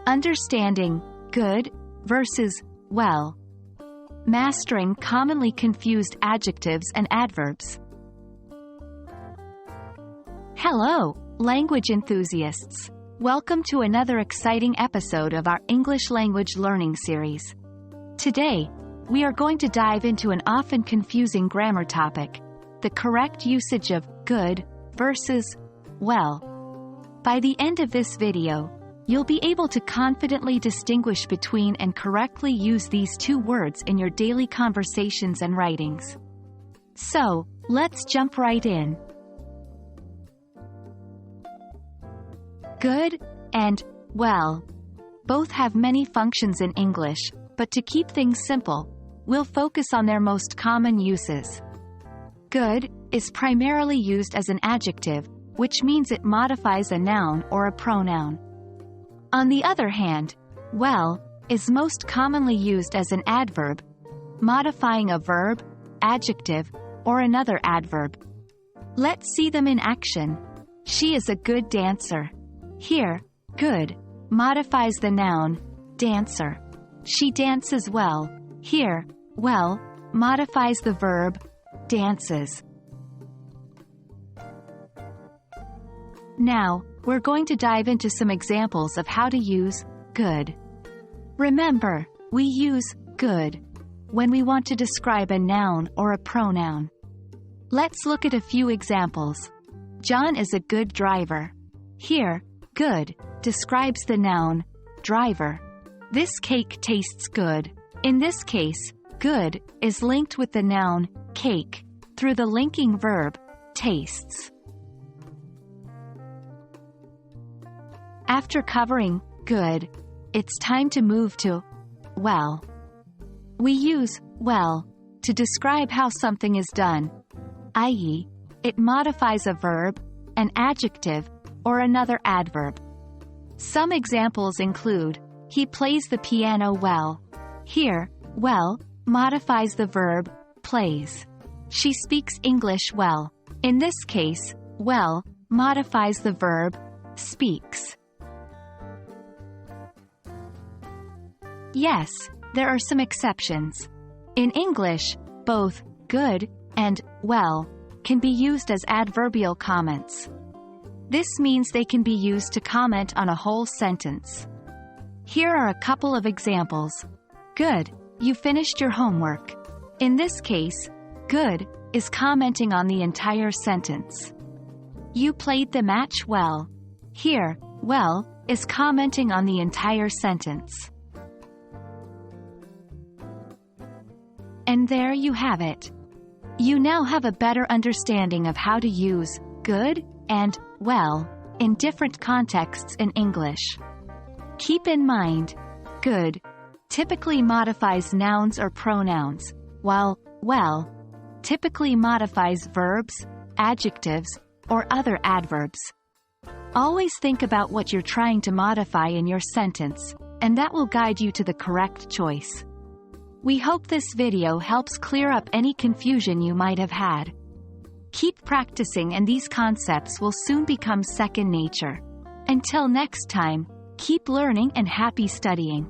Understanding good versus well. Mastering commonly confused adjectives and adverbs. Hello, language enthusiasts. Welcome to another exciting episode of our English language learning series. Today, we are going to dive into an often confusing grammar topic, the correct usage of good versus well. By the end of this video, you'll be able to confidently distinguish between and correctly use these two words in your daily conversations and writings. So, let's jump right in. Good and well both have many functions in English, but to keep things simple, we'll focus on their most common uses. Good is primarily used as an adjective, which means it modifies a noun or a pronoun. On the other hand, well is most commonly used as an adverb, modifying a verb, adjective, or another adverb. Let's see them in action. She is a good dancer. Here, good modifies the noun, dancer. She dances well. Here, well modifies the verb, dances. Now, we're going to dive into some examples of how to use good. Remember, we use good when we want to describe a noun or a pronoun. Let's look at a few examples. John is a good driver. Here, good describes the noun, driver. This cake tastes good. In this case, good is linked with the noun, cake, through the linking verb, tastes. After covering good, it's time to move to well. We use well to describe how something is done, i.e., it modifies a verb, an adjective, or another adverb. Some examples include, he plays the piano well. Here, well modifies the verb, plays. She speaks English well. In this case, well modifies the verb, speaks. Yes, there are some exceptions. In English, both good and well can be used as adverbial comments. This means they can be used to comment on a whole sentence. Here are a couple of examples. Good, you finished your homework. In this case, good is commenting on the entire sentence. You played the match well. Here, well is commenting on the entire sentence. And there you have it. You now have a better understanding of how to use good and well in different contexts in English. Keep in mind, good typically modifies nouns or pronouns, while well typically modifies verbs, adjectives, or other adverbs. Always think about what you're trying to modify in your sentence, and that will guide you to the correct choice. We hope this video helps clear up any confusion you might have had. Keep practicing and these concepts will soon become second nature. Until next time, keep learning and happy studying.